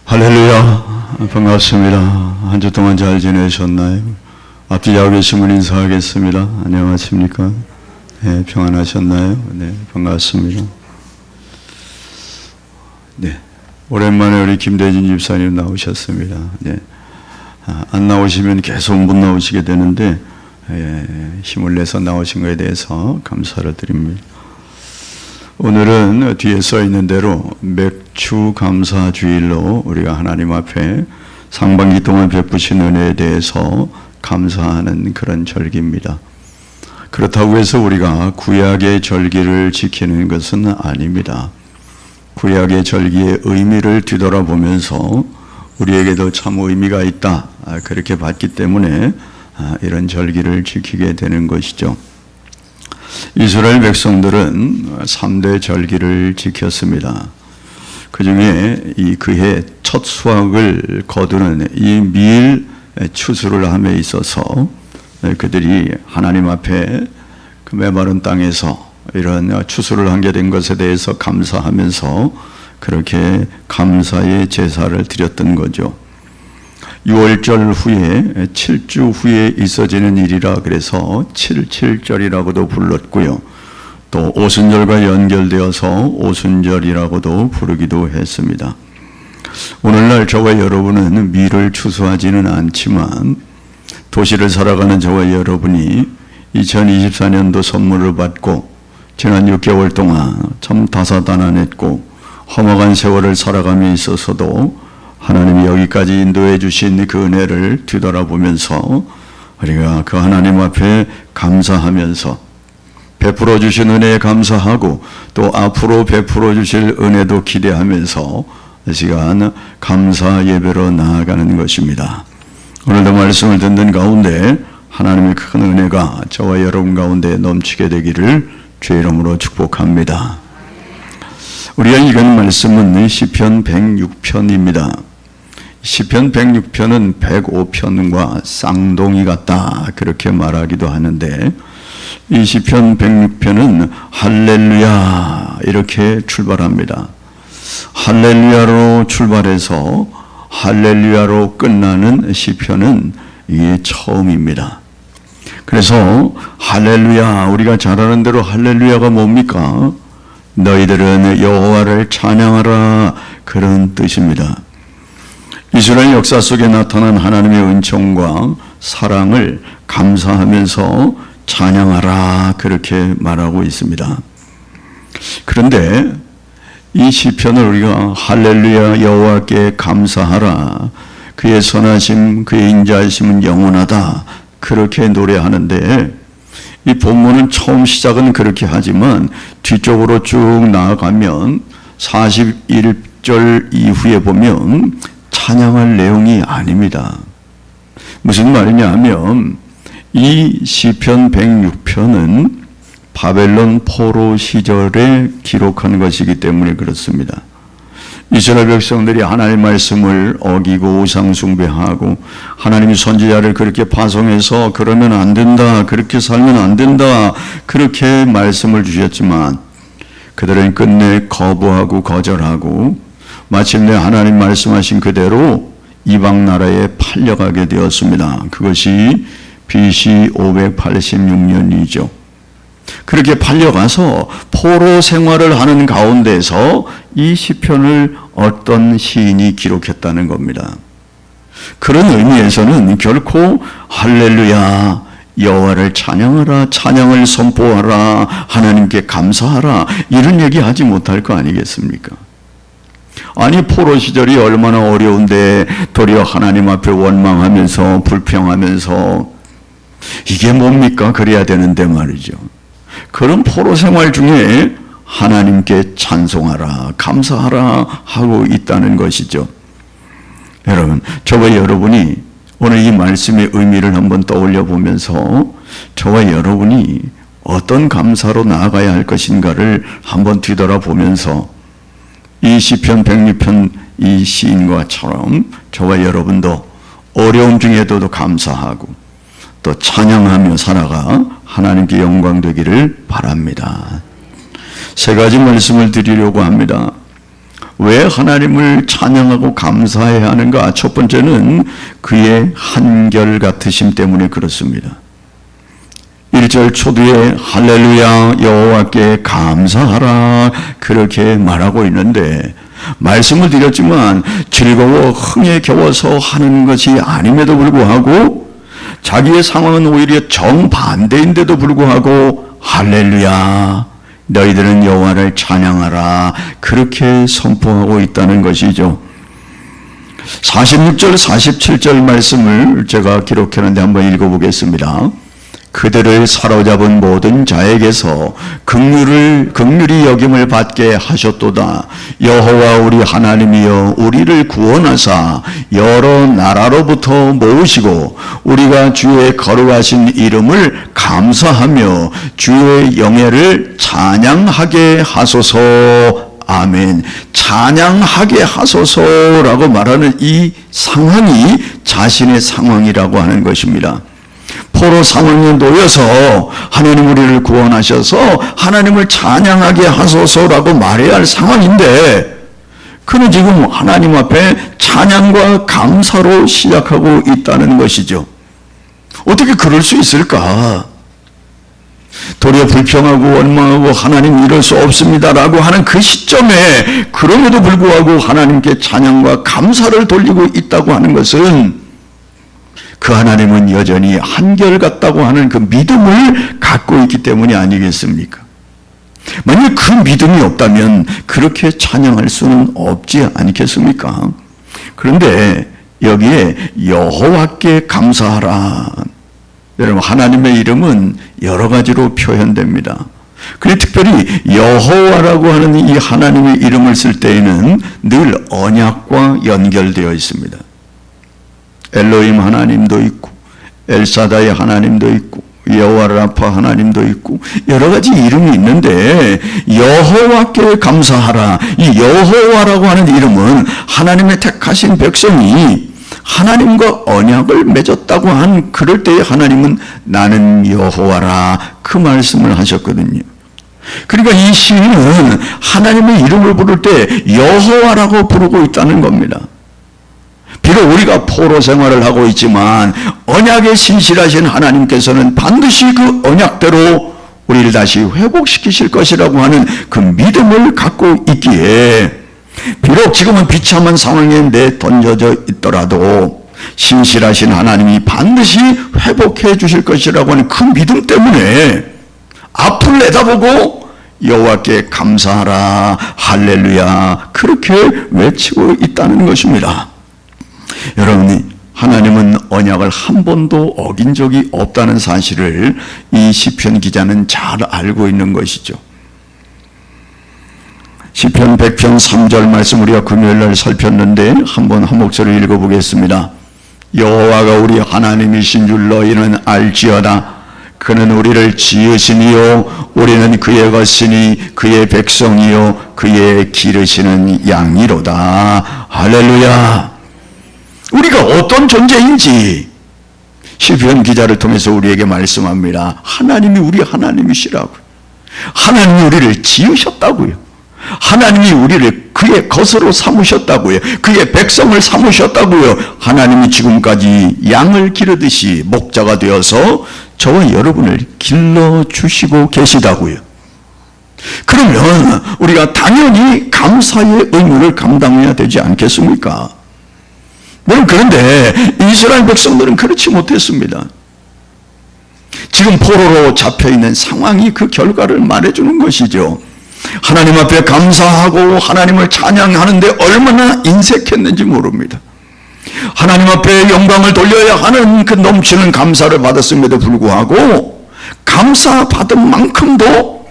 할렐루야, 반갑습니다. 한 주 동안 잘 지내셨나요? 앞뒤 하고 계신 분 인사하겠습니다. 안녕하십니까? 네, 평안하셨나요? 네, 반갑습니다. 네, 오랜만에 우리 김대진 집사님 나오셨습니다. 네, 안 나오시면 계속 못 나오시게 되는데 힘을 내서 나오신 것에 대해서 감사를 드립니다. 오늘은 뒤에 써 있는 대로 맥주 감사 주일로 우리가 하나님 앞에 상반기 동안 베푸신 은혜에 대해서 감사하는 그런 절기입니다. 그렇다고 해서 우리가 구약의 절기를 지키는 것은 아닙니다. 구약의 절기의 의미를 뒤돌아보면서 우리에게도 참 의미가 있다, 그렇게 봤기 때문에 이런 절기를 지키게 되는 것이죠. 이스라엘 백성들은 3대 절기를 지켰습니다. 그 중에 이 그해 첫 수확을 거두는 이 밀 추수를 함에 있어서 그들이 하나님 앞에 그 메마른 땅에서 이런 추수를 하게 된 것에 대해서 감사하면서 그렇게 감사의 제사를 드렸던 거죠. 6월절 후에 7주 후에 있어지는 일이라 그래서 7.7절이라고도 불렀고요. 또 오순절과 연결되어서 오순절이라고도 부르기도 했습니다. 오늘날 저와 여러분은 밀을 추수하지는 않지만 도시를 살아가는 저와 여러분이 2024년도 선물을 받고 지난 6개월 동안 참 다사다난했고 험악한 세월을 살아감에 있어서도 하나님이 여기까지 인도해 주신 그 은혜를 뒤돌아보면서 우리가 그 하나님 앞에 감사하면서 베풀어 주신 은혜에 감사하고 또 앞으로 베풀어 주실 은혜도 기대하면서 이 시간 감사 예배로 나아가는 것입니다. 오늘도 말씀을 듣는 가운데 하나님의 큰 은혜가 저와 여러분 가운데 넘치게 되기를 주의 이름으로 축복합니다. 우리가 읽은 말씀은 시편 106편입니다. 시편 106편은 105편과 쌍둥이 같다, 그렇게 말하기도 하는데 이 시편 106편은 할렐루야 이렇게 출발합니다. 할렐루야로 출발해서 할렐루야로 끝나는 시편은 이게 처음입니다. 그래서 할렐루야, 우리가 잘 아는 대로 할렐루야가 뭡니까? 너희들은 여호와를 찬양하라, 그런 뜻입니다. 이스라엘 역사 속에 나타난 하나님의 은총과 사랑을 감사하면서 찬양하라, 그렇게 말하고 있습니다. 그런데 이 시편을 우리가 할렐루야 여호와께 감사하라, 그의 선하심 그의 인자하심은 영원하다, 그렇게 노래하는데 이 본문은 처음 시작은 그렇게 하지만 뒤쪽으로 쭉 나아가면 41절 이후에 보면 찬양할 내용이 아닙니다. 무슨 말이냐 하면 이 시편 106편은 바벨론 포로 시절에 기록한 것이기 때문에 그렇습니다. 이스라엘 백성들이 하나님의 말씀을 어기고 우상 숭배하고 하나님이 선지자를 그렇게 파송해서 그러면 안 된다, 그렇게 살면 안 된다, 그렇게 말씀을 주셨지만 그들은 끝내 거부하고 거절하고 마침내 하나님 말씀하신 그대로 이방 나라에 팔려가게 되었습니다. 그것이 BC 586년이죠. 그렇게 팔려가서 포로 생활을 하는 가운데서 이 시편을 어떤 시인이 기록했다는 겁니다. 그런 의미에서는 결코 할렐루야 여호와를 찬양하라, 찬양을 선포하라, 하나님께 감사하라, 이런 얘기 하지 못할 거 아니겠습니까? 아니, 포로 시절이 얼마나 어려운데 도리어 하나님 앞에 원망하면서 불평하면서 이게 뭡니까? 그래야 되는데 말이죠. 그런 포로 생활 중에 하나님께 찬송하라, 감사하라 하고 있다는 것이죠. 여러분, 저와 여러분이 오늘 이 말씀의 의미를 한번 떠올려 보면서 저와 여러분이 어떤 감사로 나아가야 할 것인가를 한번 뒤돌아보면서 이 시편 106편 이 시인과처럼 저와 여러분도 어려움 중에도 감사하고 또 찬양하며 살아가 하나님께 영광 되기를 바랍니다. 세 가지 말씀을 드리려고 합니다. 왜 하나님을 찬양하고 감사해야 하는가? 첫 번째는 그의 한결같으심 때문에 그렇습니다. 1절 초두에 할렐루야 여호와께 감사하라 그렇게 말하고 있는데, 말씀을 드렸지만 즐거워 흥에 겨워서 하는 것이 아님에도 불구하고 자기의 상황은 오히려 정반대인데도 불구하고 할렐루야 너희들은 여호와를 찬양하라 그렇게 선포하고 있다는 것이죠. 46절 47절 말씀을 제가 기록했는데 한번 읽어보겠습니다. 그들을 사로잡은 모든 자에게서 긍휼히 여김을 받게 하셨도다. 여호와 우리 하나님이여 우리를 구원하사 여러 나라로부터 모으시고 우리가 주의 거룩하신 이름을 감사하며 주의 영예를 찬양하게 하소서. 아멘. 찬양하게 하소서라고 말하는 이 상황이 자신의 상황이라고 하는 것입니다. 포로 상황에 놓여서 하나님 우리를 구원하셔서 하나님을 찬양하게 하소서라고 말해야 할 상황인데, 그는 지금 하나님 앞에 찬양과 감사로 시작하고 있다는 것이죠. 어떻게 그럴 수 있을까? 도리어 불평하고 원망하고 하나님 이럴 수 없습니다라고 하는 그 시점에 그럼에도 불구하고 하나님께 찬양과 감사를 돌리고 있다고 하는 것은 그 하나님은 여전히 한결같다고 하는 그 믿음을 갖고 있기 때문이 아니겠습니까? 만약 그 믿음이 없다면 그렇게 찬양할 수는 없지 않겠습니까? 그런데 여기에 여호와께 감사하라. 여러분, 하나님의 이름은 여러 가지로 표현됩니다. 그리고 특별히 여호와라고 하는 이 하나님의 이름을 쓸 때에는 늘 언약과 연결되어 있습니다. 엘로힘 하나님도 있고 엘사다의 하나님도 있고 여호와 라파 하나님도 있고 여러 가지 이름이 있는데, 여호와께 감사하라, 이 여호와라고 하는 이름은 하나님의 택하신 백성이 하나님과 언약을 맺었다고 한 그럴 때에 하나님은 나는 여호와라 그 말씀을 하셨거든요. 그러니까 이 시인은 하나님의 이름을 부를 때 여호와라고 부르고 있다는 겁니다. 비록 우리가 포로 생활을 하고 있지만 언약에 신실하신 하나님께서는 반드시 그 언약대로 우리를 다시 회복시키실 것이라고 하는 그 믿음을 갖고 있기에, 비록 지금은 비참한 상황에 내던져져 있더라도 신실하신 하나님이 반드시 회복해 주실 것이라고 하는 그 믿음 때문에 앞을 내다보고 여호와께 감사하라 할렐루야 그렇게 외치고 있다는 것입니다. 여러분이 하나님은 언약을 한 번도 어긴 적이 없다는 사실을 이 시편 기자는 잘 알고 있는 것이죠. 시편 100편 3절 말씀 우리가 금요일날 살폈는데 한번 한 목소리 읽어보겠습니다. 여호와가 우리 하나님이신 줄 너희는 알지어다. 그는 우리를 지으시니요 우리는 그의 것이니 그의 백성이요 그의 기르시는 양이로다. 할렐루야. 우리가 어떤 존재인지 시편 기자를 통해서 우리에게 말씀합니다. 하나님이 우리 하나님이시라고. 하나님이 우리를 지으셨다고요. 하나님이 우리를 그의 것으로 삼으셨다고요. 그의 백성을 삼으셨다고요. 하나님이 지금까지 양을 기르듯이 목자가 되어서 저와 여러분을 길러주시고 계시다고요. 그러면 우리가 당연히 감사의 의무를 감당해야 되지 않겠습니까? 그런데 이스라엘 백성들은 그렇지 못했습니다. 지금 포로로 잡혀있는 상황이 그 결과를 말해주는 것이죠. 하나님 앞에 감사하고 하나님을 찬양하는데 얼마나 인색했는지 모릅니다. 하나님 앞에 영광을 돌려야 하는 그 넘치는 감사를 받았음에도 불구하고 감사받은 만큼도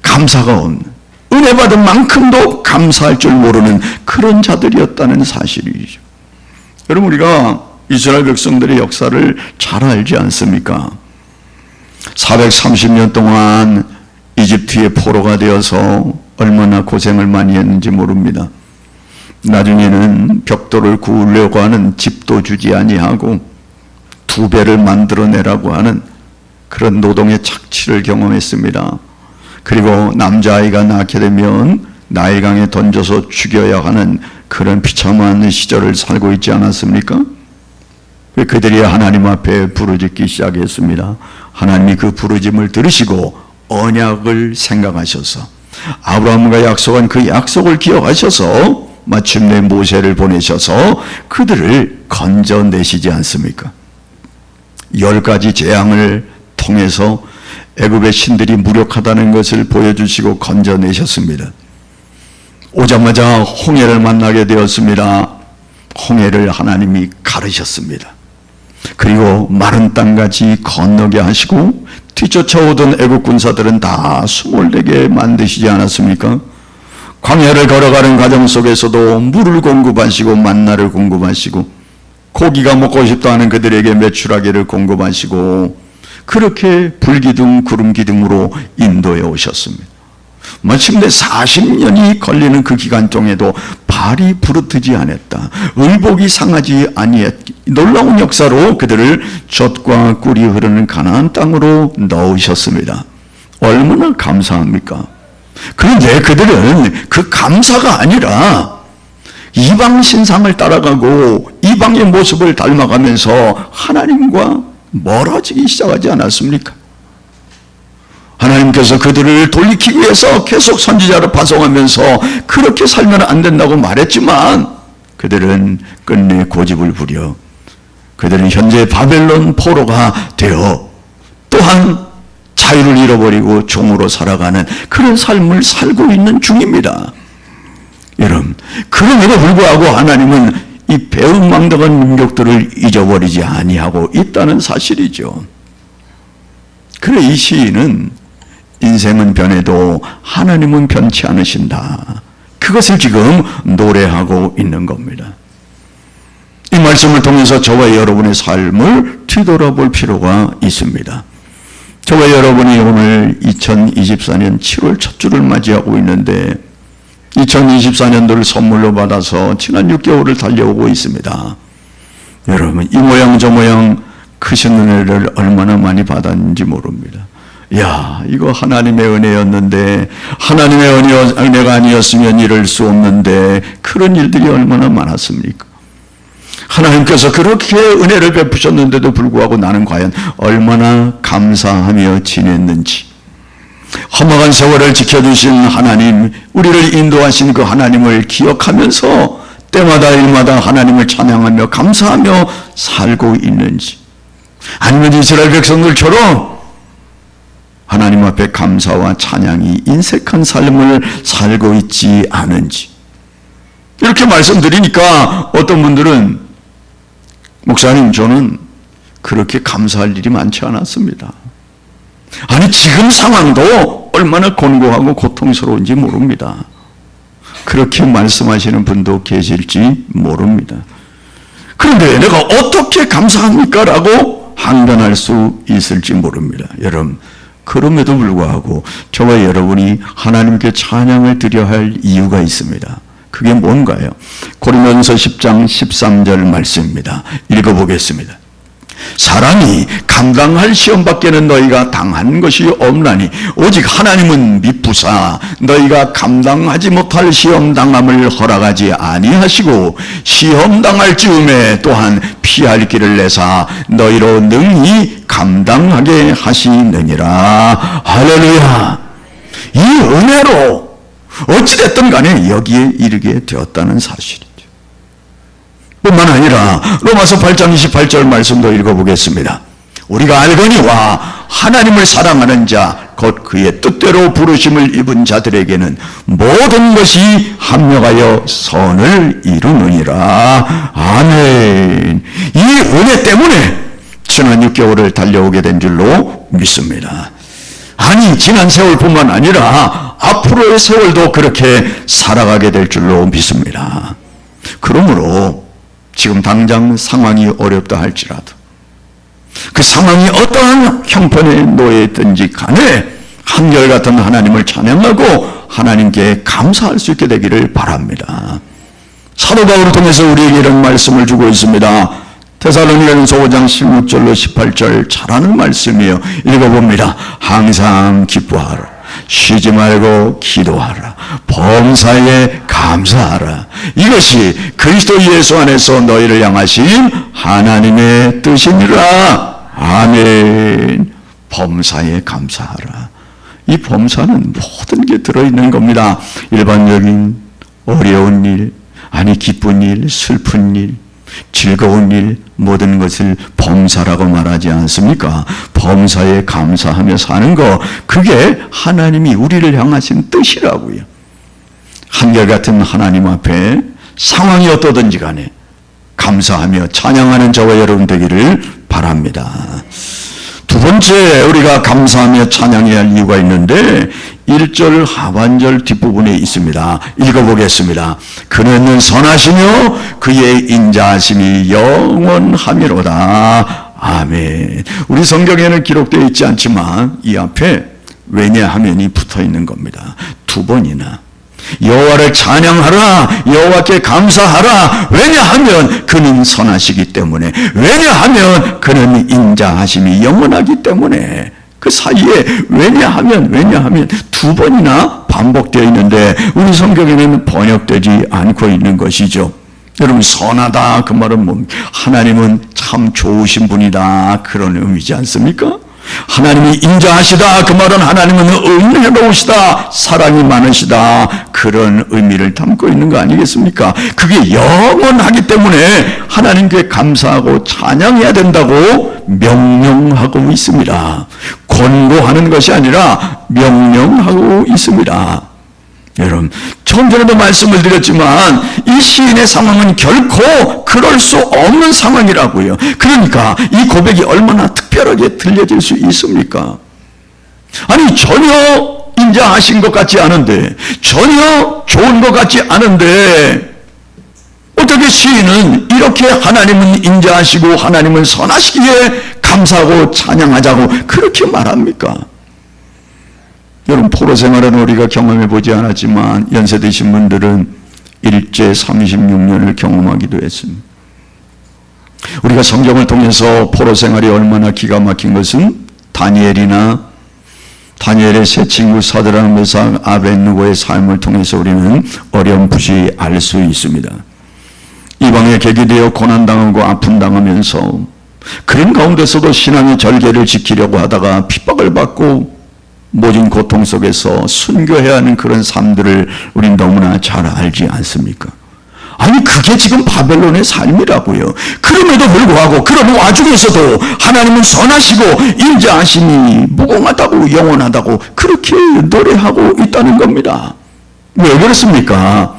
감사가 없는, 은혜 받은 만큼도 감사할 줄 모르는 그런 자들이었다는 사실이죠. 여러분, 우리가 이스라엘 백성들의 역사를 잘 알지 않습니까? 430년 동안 이집트의 포로가 되어서 얼마나 고생을 많이 했는지 모릅니다. 나중에는 벽돌을 구우려고 하는 집도 주지 아니하고 2배를 만들어내라고 하는 그런 노동의 착취를 경험했습니다. 그리고 남자아이가 낳게 되면 나일강에 던져서 죽여야 하는 그런 비참한 시절을 살고 있지 않았습니까? 그들이 하나님 앞에 부르짖기 시작했습니다. 하나님이 그 부르짐을 들으시고 언약을 생각하셔서 아브라함과 약속한 그 약속을 기억하셔서 마침내 모세를 보내셔서 그들을 건져내시지 않습니까? 10가지 재앙을 통해서 애굽의 신들이 무력하다는 것을 보여주시고 건져내셨습니다. 오자마자 홍해를 만나게 되었습니다. 홍해를 하나님이 가르셨습니다. 그리고 마른 땅같이 건너게 하시고 뒤쫓아오던 애국 군사들은 다 숨을 내게 만드시지 않았습니까? 광야를 걸어가는 과정 속에서도 물을 공급하시고 만나를 공급하시고 고기가 먹고 싶다 하는 그들에게 메추라기를 공급하시고 그렇게 불기둥 구름기둥으로 인도해 오셨습니다. 마침내 40년이 걸리는 그 기간 동에도 발이 부르트지 않았다. 의복이 상하지 아니했. 놀라운 역사로 그들을 젖과 꿀이 흐르는 가나안 땅으로 넣으셨습니다. 얼마나 감사합니까? 그런데 그들은 그 감사가 아니라 이방 신상을 따라가고 이방의 모습을 닮아가면서 하나님과 멀어지기 시작하지 않았습니까? 하나님께서 그들을 돌이키기 위해서 계속 선지자를 파송하면서 그렇게 살면 안 된다고 말했지만 그들은 끝내 고집을 부려 그들은 현재 바벨론 포로가 되어 또한 자유를 잃어버리고 종으로 살아가는 그런 삶을 살고 있는 중입니다. 여러분, 그럼에도 불구하고 하나님은 이 배은망덕한 민족들을 잊어버리지 아니하고 있다는 사실이죠. 그래 이 시인은 인생은 변해도 하나님은 변치 않으신다. 그것을 지금 노래하고 있는 겁니다. 이 말씀을 통해서 저와 여러분의 삶을 뒤돌아볼 필요가 있습니다. 저와 여러분이 오늘 2024년 7월 첫 주를 맞이하고 있는데 2024년도를 선물로 받아서 지난 6개월을 달려오고 있습니다. 여러분 이 모양 저 모양 크신 은혜를 얼마나 많이 받았는지 모릅니다. 야, 이거 하나님의 은혜였는데 하나님의 은혜가 아니었으면 이럴 수 없는데 그런 일들이 얼마나 많았습니까? 하나님께서 그렇게 은혜를 베푸셨는데도 불구하고 나는 과연 얼마나 감사하며 지냈는지, 험악한 세월을 지켜주신 하나님, 우리를 인도하신 그 하나님을 기억하면서 때마다 일마다 하나님을 찬양하며 감사하며 살고 있는지, 아니면 이스라엘 백성들처럼 하나님 앞에 감사와 찬양이 인색한 삶을 살고 있지 않은지. 이렇게 말씀드리니까 어떤 분들은 목사님 저는 그렇게 감사할 일이 많지 않았습니다. 아니 지금 상황도 얼마나 곤고하고 고통스러운지 모릅니다. 그렇게 말씀하시는 분도 계실지 모릅니다. 그런데 내가 어떻게 감사합니까? 라고 항변할 수 있을지 모릅니다. 여러분, 그럼에도 불구하고 저와 여러분이 하나님께 찬양을 드려야 할 이유가 있습니다. 그게 뭔가요? 고린도전서 10장 13절 말씀입니다. 읽어보겠습니다. 사람이 감당할 시험 밖에는 너희가 당한 것이 없나니 오직 하나님은 미쁘사 너희가 감당하지 못할 시험 당함을 허락하지 아니하시고 시험 당할 즈음에 또한 피할 길을 내사 너희로 능히 감당하게 하시느니라. 할렐루야. 이 은혜로 어찌됐든 간에 여기에 이르게 되었다는 사실이죠. 뿐만 아니라 로마서 8장 28절 말씀도 읽어보겠습니다. 우리가 알거니와 하나님을 사랑하는 자 곧 그의 뜻대로 부르심을 입은 자들에게는 모든 것이 합력하여 선을 이루느니라. 아멘. 이 은혜 때문에 지난 6개월을 달려오게 된 줄로 믿습니다. 아니 지난 세월뿐만 아니라 앞으로의 세월도 그렇게 살아가게 될 줄로 믿습니다. 그러므로 지금 당장 상황이 어렵다 할지라도 그 상황이 어떠한 형편에 놓여 있든지 간에 한결같은 하나님을 찬양하고 하나님께 감사할 수 있게 되기를 바랍니다. 사도 바울을 통해서 우리에게 이런 말씀을 주고 있습니다. 데살로니가전서 5장 16절로 18절 잘 아는 말씀이에요. 읽어봅니다. 항상 기뻐하라. 쉬지 말고 기도하라. 범사에 감사하라. 이것이 그리스도 예수 안에서 너희를 향하신 하나님의 뜻이니라. 아멘. 범사에 감사하라. 이 범사는 모든 게 들어있는 겁니다. 일반적인 어려운 일, 아니 기쁜 일, 슬픈 일, 즐거운 일, 모든 것을 범사라고 말하지 않습니까? 범사에 감사하며 사는 거, 그게 하나님이 우리를 향하신 뜻이라고요. 한결같은 하나님 앞에 상황이 어떠든지 간에 감사하며 찬양하는 저와 여러분 되기를 바랍니다. 두 번째, 우리가 감사하며 찬양해야 할 이유가 있는데 1절 하반절 뒷부분에 있습니다. 읽어보겠습니다. 그는 선하시며 그의 인자하심이 영원하미로다. 아멘. 우리 성경에는 기록되어 있지 않지만 이 앞에 왜냐하면이 붙어 있는 겁니다. 두 번이나. 여호와를 찬양하라. 여호와께 감사하라. 왜냐하면 그는 선하시기 때문에, 왜냐하면 그는 인자하심이 영원하기 때문에. 그 사이에 왜냐하면 두 번이나 반복되어 있는데 우리 성경에는 번역되지 않고 있는 것이죠. 여러분, 선하다 그 말은 뭡니까? 하나님은 참 좋으신 분이다, 그런 의미지 않습니까? 하나님이 인자하시다 그 말은 하나님은 은혜로우시다, 사랑이 많으시다, 그런 의미를 담고 있는 거 아니겠습니까? 그게 영원하기 때문에 하나님께 감사하고 찬양해야 된다고 명령하고 있습니다. 권고하는 것이 아니라 명령하고 있습니다. 여러분, 좀 전에도 말씀을 드렸지만 이 시인의 상황은 결코 그럴 수 없는 상황이라고요. 그러니까 이 고백이 얼마나 특별하게 들려질 수 있습니까? 아니, 전혀 인자하신 것 같지 않은데, 전혀 좋은 것 같지 않은데 어떻게 시인은 이렇게 하나님은 인자하시고 하나님은 선하시기에 감사하고 찬양하자고 그렇게 말합니까? 여러분, 포로 생활은 우리가 경험해 보지 않았지만 연세 드신 분들은 일제 36년을 경험하기도 했습니다. 우리가 성경을 통해서 포로 생활이 얼마나 기가 막힌 것은 다니엘의 세 친구 사드락, 메삭, 아벳느고의 삶을 통해서 우리는 어렴풋이 알 수 있습니다. 이방에 객이되어 고난당하고 아픔당하면서 그런 가운데서도 신앙의 절개를 지키려고 하다가 핍박을 받고 모진 고통 속에서 순교해야 하는 그런 삶들을 우린 너무나 잘 알지 않습니까? 아니, 그게 지금 바벨론의 삶이라고요. 그럼에도 불구하고 그런 와중에서도 하나님은 선하시고 인자하심이 무궁하다고 영원하다고 그렇게 노래하고 있다는 겁니다. 왜 그렇습니까?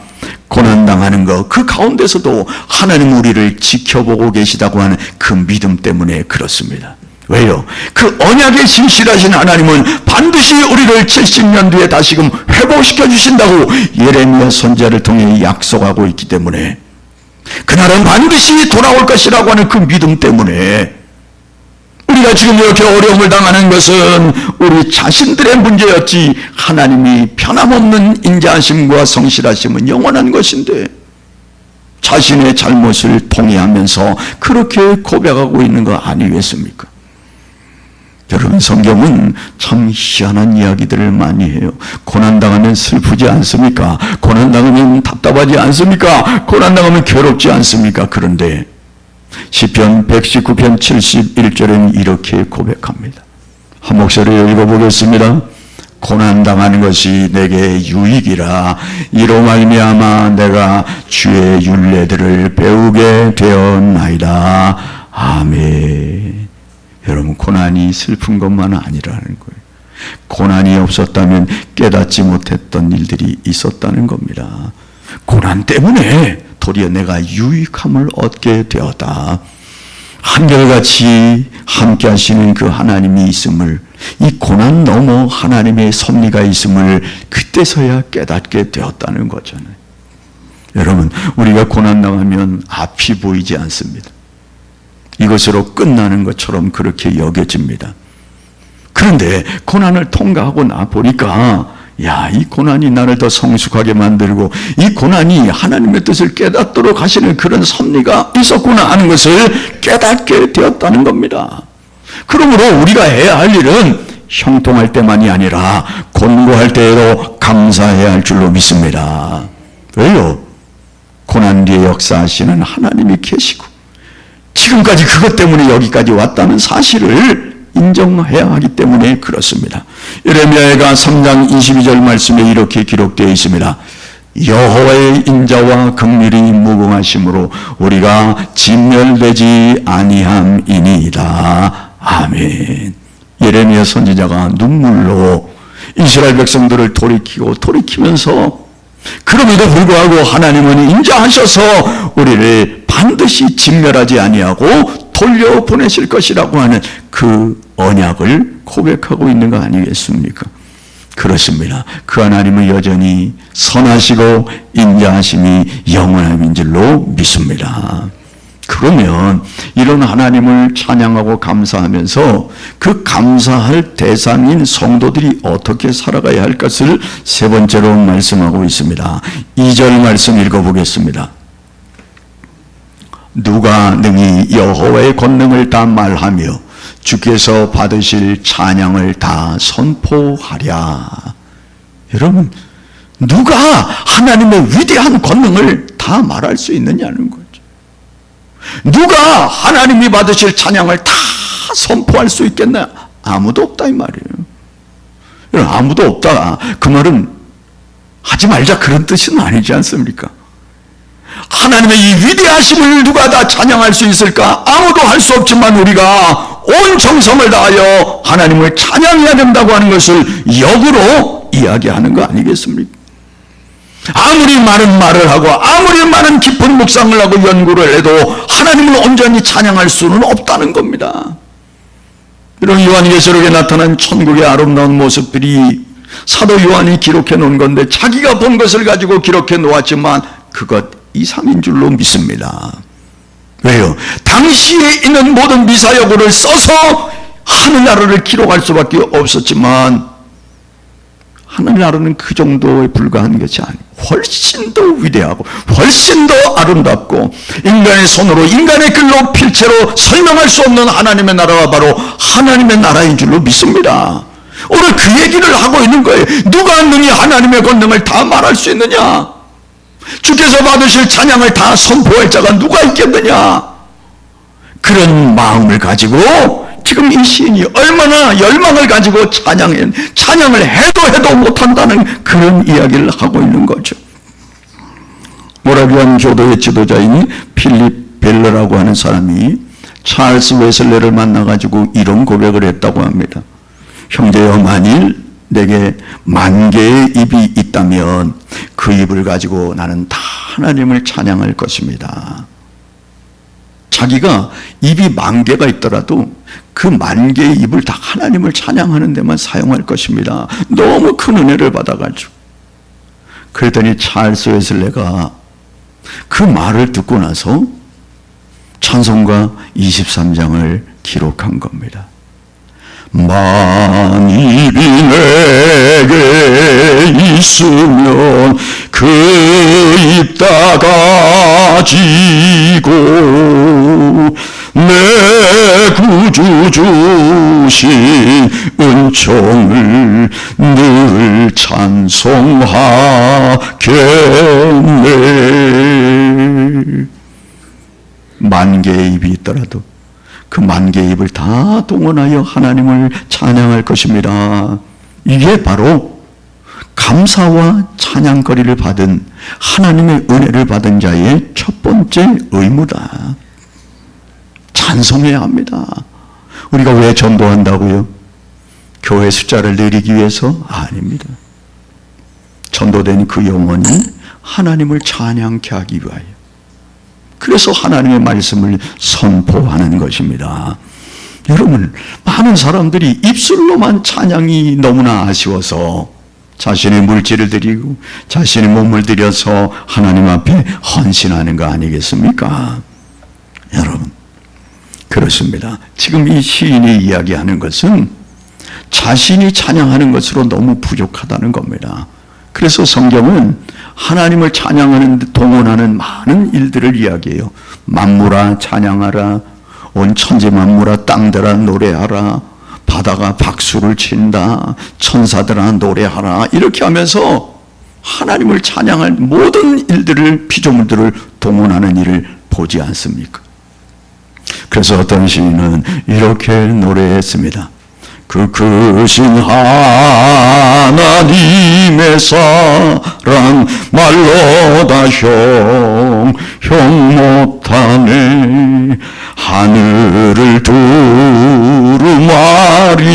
고난당하는 것, 그 가운데서도 하나님 우리를 지켜보고 계시다고 하는 그 믿음 때문에 그렇습니다. 왜요? 그 언약에 신실하신 하나님은 반드시 우리를 70년 뒤에 다시금 회복시켜 주신다고 예레미야 선지자를 통해 약속하고 있기 때문에, 그날은 반드시 돌아올 것이라고 하는 그 믿음 때문에 우리가 지금 이렇게 어려움을 당하는 것은 우리 자신들의 문제였지, 하나님이 변함없는 인자하심과 성실하심은 영원한 것인데 자신의 잘못을 통회하면서 그렇게 고백하고 있는 거 아니겠습니까? 여러분, 성경은 참 희한한 이야기들을 많이 해요. 고난당하면 슬프지 않습니까? 고난당하면 답답하지 않습니까? 고난당하면 괴롭지 않습니까? 그런데 시편 119편 71절에는 이렇게 고백합니다. 한 목소리로 읽어보겠습니다. 고난당하는 것이 내게 유익이라, 이로 말미암아 내가 주의 율례들을 배우게 되었나이다. 아멘. 여러분, 고난이 슬픈 것만 아니라는 거예요. 고난이 없었다면 깨닫지 못했던 일들이 있었다는 겁니다. 고난 때문에 도리어 내가 유익함을 얻게 되었다. 한결같이 함께 하시는 그 하나님이 있음을, 이 고난 넘어 하나님의 섭리가 있음을 그때서야 깨닫게 되었다는 거잖아요. 여러분, 우리가 고난 당하면 앞이 보이지 않습니다. 이것으로 끝나는 것처럼 그렇게 여겨집니다. 그런데 고난을 통과하고 나 보니까, 야, 이 고난이 나를 더 성숙하게 만들고 이 고난이 하나님의 뜻을 깨닫도록 하시는 그런 섭리가 있었구나 하는 것을 깨닫게 되었다는 겁니다. 그러므로 우리가 해야 할 일은 형통할 때만이 아니라 곤고할 때에도 감사해야 할 줄로 믿습니다. 왜요? 고난 뒤에 역사하시는 하나님이 계시고 지금까지 그것 때문에 여기까지 왔다는 사실을 인정해야 하기 때문에 그렇습니다. 예레미야가 3장 22절 말씀에 이렇게 기록되어 있습니다. 여호와의 인자와 긍휼이 무궁하심으로 우리가 진멸되지 아니함이니이다. 아멘. 예레미야 선지자가 눈물로 이스라엘 백성들을 돌이키면서 그럼에도 불구하고 하나님은 인자하셔서 우리를 반드시 진멸하지 아니하고 돌려보내실 것이라고 하는 그 언약을 고백하고 있는 거 아니겠습니까? 그렇습니다. 그 하나님은 여전히 선하시고 인자하심이 영원함인 줄로 믿습니다. 그러면 이런 하나님을 찬양하고 감사하면서 그 감사할 대상인 성도들이 어떻게 살아가야 할 것을 세 번째로 말씀하고 있습니다. 2절 말씀 읽어보겠습니다. 누가 능히 여호와의 권능을 다 말하며 주께서 받으실 찬양을 다 선포하랴. 여러분, 누가 하나님의 위대한 권능을 다 말할 수 있느냐는 거죠. 누가 하나님이 받으실 찬양을 다 선포할 수 있겠나? 아무도 없다 이 말이에요. 여러분, 아무도 없다. 그 말은 하지 말자 그런 뜻은 아니지 않습니까? 하나님의 이 위대하심을 누가 다 찬양할 수 있을까? 아무도 할 수 없지만 우리가 온 정성을 다하여 하나님을 찬양해야 된다고 하는 것을 역으로 이야기하는 거 아니겠습니까? 아무리 많은 말을 하고 아무리 많은 깊은 묵상을 하고 연구를 해도 하나님을 온전히 찬양할 수는 없다는 겁니다. 이런 요한계시록에 나타난 천국의 아름다운 모습들이 사도 요한이 기록해 놓은 건데 자기가 본 것을 가지고 기록해 놓았지만 그것 이상인 줄로 믿습니다. 왜요? 당시에 있는 모든 미사여구를 써서 하늘나라를 기록할 수밖에 없었지만 하늘나라는 그 정도에 불과한 것이 아니고 훨씬 더 위대하고 훨씬 더 아름답고 인간의 손으로 인간의 글로 필체로 설명할 수 없는 하나님의 나라가 바로 하나님의 나라인 줄로 믿습니다. 오늘 그 얘기를 하고 있는 거예요. 누가 능히 하나님의 권능을 다 말할 수 있느냐? 주께서 받으실 찬양을 다 선포할 자가 누가 있겠느냐? 그런 마음을 가지고 지금 이 시인이 얼마나 열망을 가지고 찬양을 해도 못한다는 그런 이야기를 하고 있는 거죠. 모라비안 교도의 지도자인 필립 벨러라고 하는 사람이 찰스 웨슬레를 만나가지고 이런 고백을 했다고 합니다. 형제여, 만일 내게 10,000개의 입이 있다면 그 입을 가지고 나는 다 하나님을 찬양할 것입니다. 자기가 입이 10,000개가 있더라도 그 10,000개의 입을 다 하나님을 찬양하는 데만 사용할 것입니다. 너무 큰 은혜를 받아가지고. 그랬더니 찰스 웨슬레가 그 말을 듣고 나서 찬송가 23장을 기록한 겁니다. 만입이 내게 있으면 그 입 다 가지고 내 구주 주신 은총을 늘 찬송하겠네. 10,000개의 입이 있더라도 그 10,000개의 입을 다 동원하여 하나님을 찬양할 것입니다. 이게 바로 감사와 찬양거리를 받은 하나님의 은혜를 받은 자의 첫 번째 의무다. 찬송해야 합니다. 우리가 왜 전도한다고요? 교회 숫자를 늘리기 위해서? 아닙니다. 전도된 그 영혼이 하나님을 찬양케 하기 위하여. 그래서 하나님의 말씀을 선포하는 것입니다. 여러분, 많은 사람들이 입술로만 찬양이 너무나 아쉬워서 자신의 물질을 드리고 자신의 몸을 들여서 하나님 앞에 헌신하는 거 아니겠습니까? 여러분, 그렇습니다. 지금 이 시인이 이야기하는 것은 자신이 찬양하는 것으로 너무 부족하다는 겁니다. 그래서 성경은 하나님을 찬양하는 데 동원하는 많은 일들을 이야기해요. 만물아 찬양하라, 온 천지 만물아 땅들아 노래하라, 바다가 박수를 친다, 천사들아 노래하라, 이렇게 하면서 하나님을 찬양할 모든 일들을, 피조물들을 동원하는 일을 보지 않습니까? 그래서 어떤 시인은 이렇게 노래했습니다. 그 크신 하나님의 사랑 말로 다 형용 못하네. 하늘을 두루마리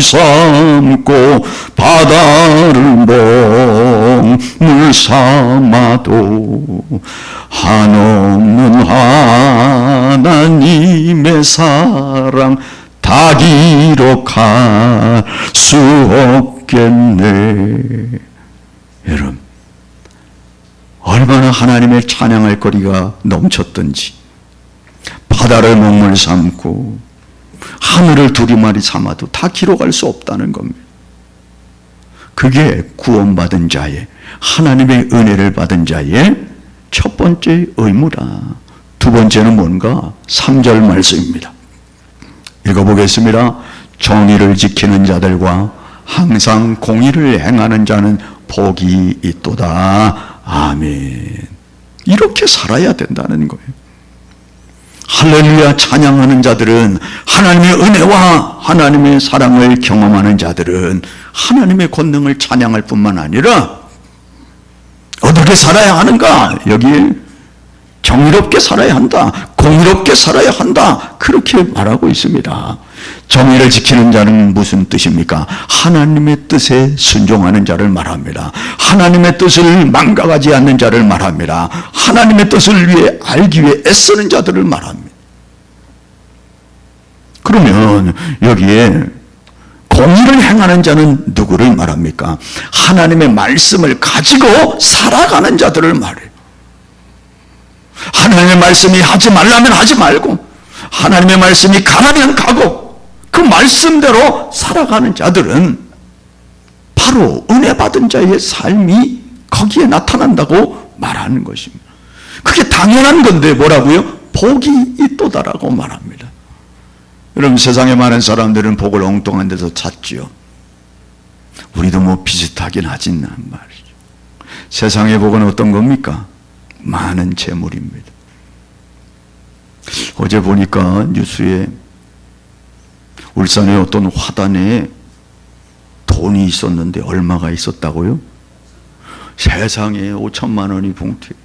삼고 바다를 먹물 삼아도 한없는 하나님의 사랑 다 기록할 수 없겠네. 여러분, 얼마나 하나님의 찬양할 거리가 넘쳤던지, 바다를 먹물 삼고 하늘을 두루마리 삼아도 다 기록할 수 없다는 겁니다. 그게 구원받은 자의, 하나님의 은혜를 받은 자의 첫 번째 의무라. 두 번째는 뭔가? 3절 말씀입니다. 읽어보겠습니다. 정의를 지키는 자들과 항상 공의를 행하는 자는 복이 있도다. 아멘. 이렇게 살아야 된다는 거예요. 할렐루야 찬양하는 자들은, 하나님의 은혜와 하나님의 사랑을 경험하는 자들은 하나님의 권능을 찬양할 뿐만 아니라 어떻게 살아야 하는가? 여기에 정의롭게 살아야 한다, 공의롭게 살아야 한다, 그렇게 말하고 있습니다. 정의를 지키는 자는 무슨 뜻입니까? 하나님의 뜻에 순종하는 자를 말합니다. 하나님의 뜻을 망각하지 않는 자를 말합니다. 하나님의 뜻을 위해 알기 위해 애쓰는 자들을 말합니다. 그러면 여기에 공의를 행하는 자는 누구를 말합니까? 하나님의 말씀을 가지고 살아가는 자들을 말해요. 하나님의 말씀이 하지 말라면 하지 말고, 하나님의 말씀이 가라면 가고, 그 말씀대로 살아가는 자들은 바로 은혜 받은 자의 삶이 거기에 나타난다고 말하는 것입니다. 그게 당연한 건데 뭐라고요? 복이 있도다라고 말합니다. 여러분, 세상에 많은 사람들은 복을 엉뚱한 데서 찾지요. 우리도 뭐 비슷하긴 하진 말이죠. 세상의 복은 어떤 겁니까? 많은 재물입니다. 어제 보니까 뉴스에 울산의 어떤 화단에 돈이 있었는데 얼마가 있었다고요? 세상에 5천만 원이 봉투에.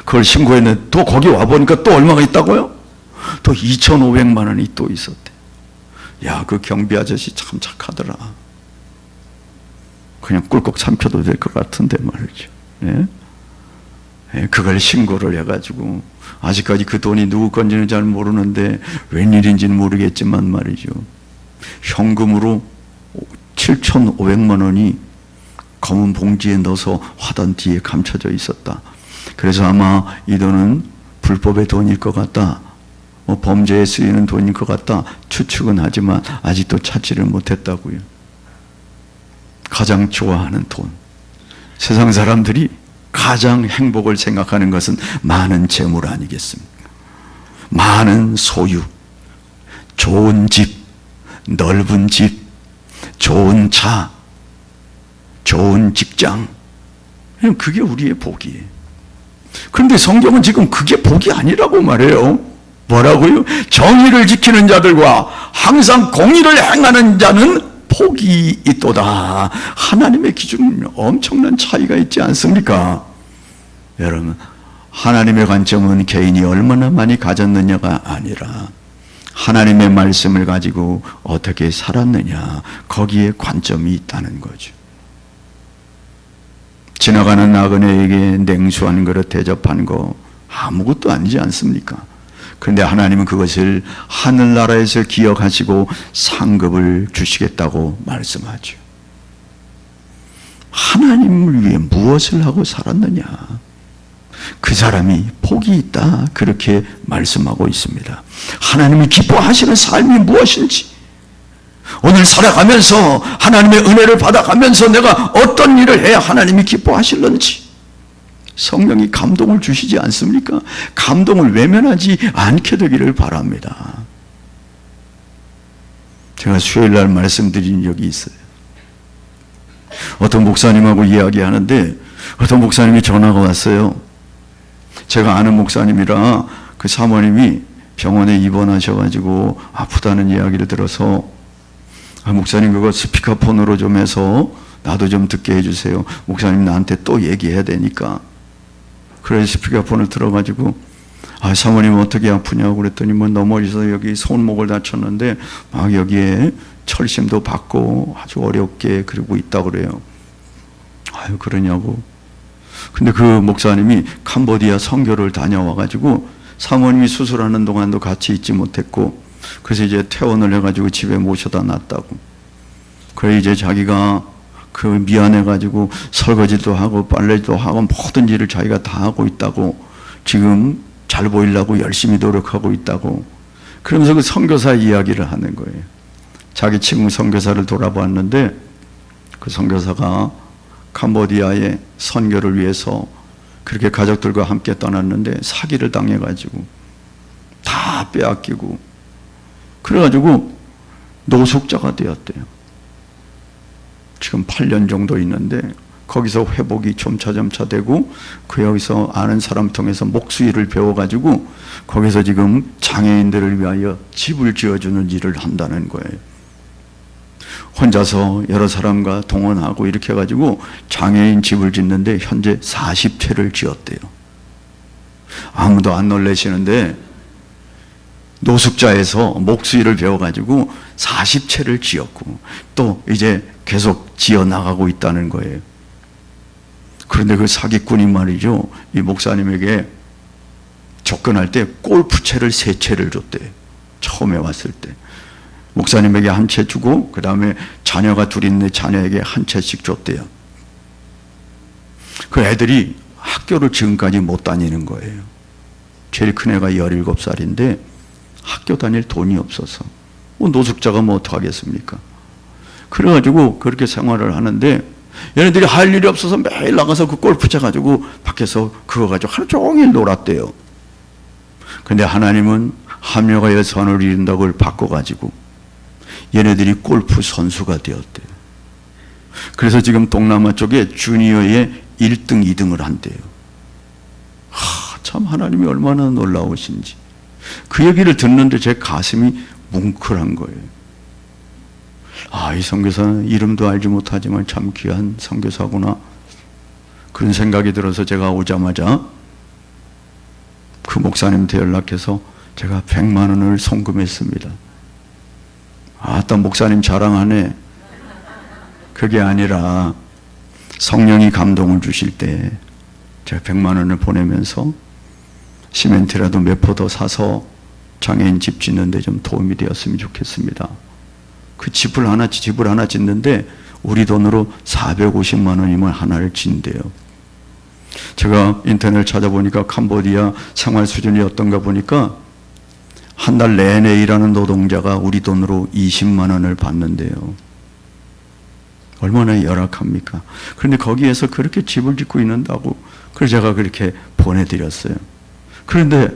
그걸 신고했는데 또 거기 와보니까 또 얼마가 있다고요? 또 2,500만 원이 또 있었대. 야, 그 경비 아저씨 참 착하더라. 그냥 꿀꺽 삼켜도 될 것 같은데 말이죠. 예? 그걸 신고를 해가지고 아직까지 그 돈이 누구 건지는 잘 모르는데 웬일인지는 모르겠지만 말이죠, 현금으로 7,500만 원이 검은 봉지에 넣어서 화단 뒤에 감춰져 있었다. 그래서 아마 이 돈은 불법의 돈일 것 같다, 범죄에 쓰이는 돈일 것 같다 추측은 하지만 아직도 찾지를 못했다고요. 가장 좋아하는 돈, 세상 사람들이 가장 행복을 생각하는 것은 많은 재물 아니겠습니까? 많은 소유, 좋은 집, 넓은 집, 좋은 차, 좋은 직장, 그게 우리의 복이에요. 그런데 성경은 지금 그게 복이 아니라고 말해요. 뭐라고요? 정의를 지키는 자들과 항상 공의를 행하는 자는 복이 있도다. 하나님의 기준은 엄청난 차이가 있지 않습니까? 여러분, 하나님의 관점은 개인이 얼마나 많이 가졌느냐가 아니라 하나님의 말씀을 가지고 어떻게 살았느냐, 거기에 관점이 있다는 거죠. 지나가는 나그네에게 냉수 한 그릇 대접한 거 아무것도 아니지 않습니까? 그런데 하나님은 그것을 하늘나라에서 기억하시고 상급을 주시겠다고 말씀하죠. 하나님을 위해 무엇을 하고 살았느냐, 그 사람이 복이 있다, 그렇게 말씀하고 있습니다. 하나님이 기뻐하시는 삶이 무엇인지, 오늘 살아가면서 하나님의 은혜를 받아가면서 내가 어떤 일을 해야 하나님이 기뻐하실는지 성령이 감동을 주시지 않습니까? 감동을 외면하지 않게 되기를 바랍니다. 제가 수요일 날 말씀드린 적이 있어요. 어떤 목사님하고 이야기하는데 어떤 목사님이 전화가 왔어요. 제가 아는 목사님이라 그 사모님이 병원에 입원하셔가지고 아프다는 이야기를 들어서 목사님 그거 스피커폰으로 좀 해서 나도 좀 듣게 해주세요. 목사님 나한테 또 얘기해야 되니까. 그래서 스피커폰을 들어가지고 사모님 어떻게 아프냐고 그랬더니 뭐 넘어져서 여기 손목을 다쳤는데 막 여기에 철심도 받고 아주 어렵게 그러고 있다고 그래요. 아유 그러냐고. 근데 그 목사님이 캄보디아 선교를 다녀와가지고 사모님이 수술하는 동안도 같이 있지 못했고 그래서 이제 퇴원을 해가지고 집에 모셔다 놨다고. 그래 이제 자기가 그 미안해가지고 설거지도 하고 빨래도 하고 모든 일을 자기가 다 하고 있다고 지금 잘 보이려고 열심히 노력하고 있다고 그러면서 그 선교사 이야기를 하는 거예요. 자기 친구 선교사를 돌아봤는데 그 선교사가 캄보디아의 선교를 위해서 그렇게 가족들과 함께 떠났는데 사기를 당해가지고 다 빼앗기고 그래가지고 노숙자가 되었대요. 지금 8년 정도 있는데 거기서 회복이 점차 되고 그 여기서 아는 사람 통해서 목수일을 배워가지고 거기서 지금 장애인들을 위하여 집을 지어주는 일을 한다는 거예요. 혼자서 여러 사람과 동원하고 이렇게 해가지고 장애인 집을 짓는데 현재 40채를 지었대요. 아무도 안 놀라시는데 노숙자에서 목수일을 배워가지고 40채를 지었고 또 이제 계속 지어나가고 있다는 거예요. 그런데 그 사기꾼이 말이죠, 이 목사님에게 접근할 때 골프채를 3채를 줬대요. 처음에 왔을 때 목사님에게 1채 주고 그 다음에 자녀가 둘 있는데 자녀에게 1채씩 줬대요. 그 애들이 학교를 지금까지 못 다니는 거예요. 제일 큰 애가 17살인데 학교 다닐 돈이 없어서 노숙자가 뭐 어떡하겠습니까? 그래가지고 그렇게 생활을 하는데 얘네들이 할 일이 없어서 매일 나가서 그 골프채 가지고 밖에서 그거 가지고 하루 종일 놀았대요. 근데 하나님은 합력하여 선을 이룬다고 그걸 바꿔가지고 얘네들이 골프 선수가 되었대요. 그래서 지금 동남아 쪽에 주니어의 1등, 2등을 한대요. 참 하나님이 얼마나 놀라우신지. 그 얘기를 듣는데 제 가슴이 뭉클한 거예요. 이 선교사는 이름도 알지 못하지만 참 귀한 선교사구나. 그런 생각이 들어서 제가 오자마자 그 목사님한테 연락해서 제가 100만 원을 송금했습니다. 또 목사님 자랑하네. 그게 아니라 성령이 감동을 주실 때 제가 100만 원을 보내면서 시멘트라도 몇 포 더 사서 장애인 집 짓는 데 좀 도움이 되었으면 좋겠습니다. 그 집을 하나 짓는데 우리 돈으로 450만 원이면 하나를 짓는데요. 제가 인터넷을 찾아보니까 캄보디아 생활 수준이 어떤가 보니까 한 달 내내 일하는 노동자가 우리 돈으로 20만 원을 받는데요. 얼마나 열악합니까? 그런데 거기에서 그렇게 집을 짓고 있는다고 그래서 제가 그렇게 보내드렸어요. 그런데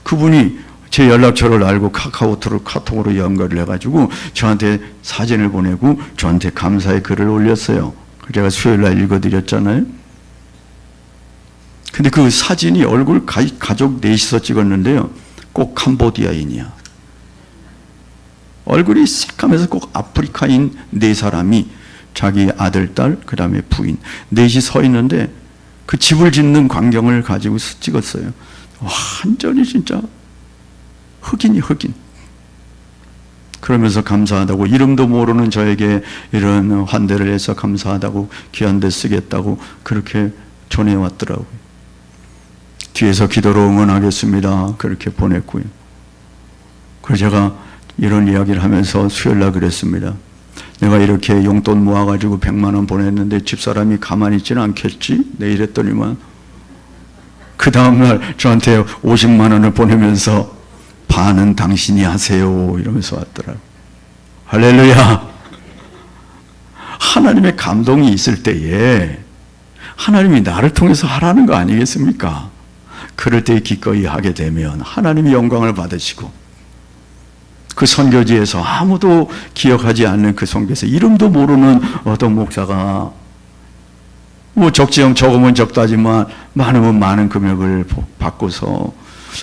그분이 제 연락처를 알고 카톡으로 연결을 해가지고 저한테 사진을 보내고 저한테 감사의 글을 올렸어요. 제가 수요일 날 읽어드렸잖아요. 근데 그 사진이 얼굴 가족 넷이서 찍었는데요. 꼭 캄보디아인이야. 얼굴이 새까면서 꼭 아프리카인 4사람이 자기 아들, 딸, 그 다음에 부인 넷이 서 있는데 그 집을 짓는 광경을 가지고 찍었어요. 완전히 진짜 흑인이 흑인. 그러면서 감사하다고 이름도 모르는 저에게 이런 환대를 해서 감사하다고 귀한 데 쓰겠다고 그렇게 전해왔더라고요. 뒤에서 기도로 응원하겠습니다. 그렇게 보냈고요. 그래서 제가 이런 이야기를 하면서 수요일 날 그랬습니다. 내가 이렇게 용돈 모아가지고 100만 원 보냈는데 집사람이 가만히 있지는 않겠지? 내 이랬더니만 그 다음날 저한테 50만 원을 보내면서 반은 당신이 하세요 이러면서 왔더라고요. 할렐루야. 하나님의 감동이 있을 때에 하나님이 나를 통해서 하라는 거 아니겠습니까? 그럴 때 기꺼이 하게 되면 하나님이 영광을 받으시고 그 선교지에서 아무도 기억하지 않는 그 선교사, 이름도 모르는 어떤 목사가 뭐 적지형 적으면 적다지만 많으면 많은 금액을 받고서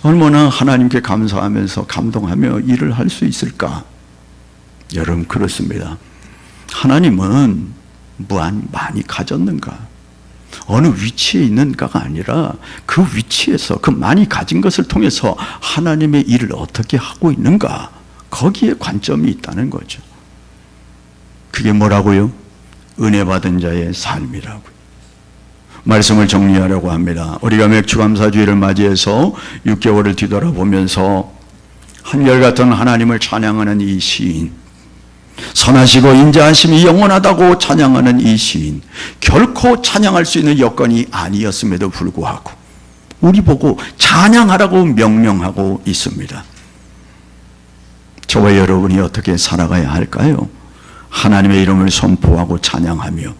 얼마나 하나님께 감사하면서 감동하며 일을 할 수 있을까? 여러분, 그렇습니다. 하나님은 많이 가졌는가? 어느 위치에 있는가가 아니라 그 위치에서 그 많이 가진 것을 통해서 하나님의 일을 어떻게 하고 있는가? 거기에 관점이 있다는 거죠. 그게 뭐라고요? 은혜 받은 자의 삶이라고요. 말씀을 정리하려고 합니다. 우리가 맥주감사주의를 맞이해서 6개월을 뒤돌아보면서 한결같은 하나님을 찬양하는 이 시인, 선하시고 인자하심이 영원하다고 찬양하는 이 시인, 결코 찬양할 수 있는 여건이 아니었음에도 불구하고 우리 보고 찬양하라고 명령하고 있습니다. 저와 여러분이 어떻게 살아가야 할까요? 하나님의 이름을 선포하고 찬양하며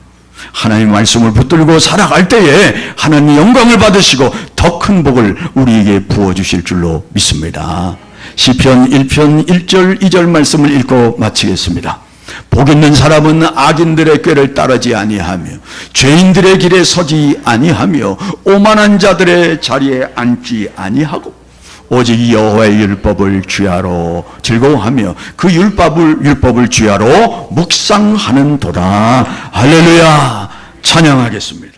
하나님의 말씀을 붙들고 살아갈 때에 하나님의 영광을 받으시고 더 큰 복을 우리에게 부어주실 줄로 믿습니다. 시편 1편 1절 2절 말씀을 읽고 마치겠습니다. 복 있는 사람은 악인들의 꾀를 따르지 아니하며 죄인들의 길에 서지 아니하며 오만한 자들의 자리에 앉지 아니하고 오직 여호와의 율법을 주야로 즐거워하며 그 율법을 주야로 묵상하는도다. 할렐루야. 찬양하겠습니다.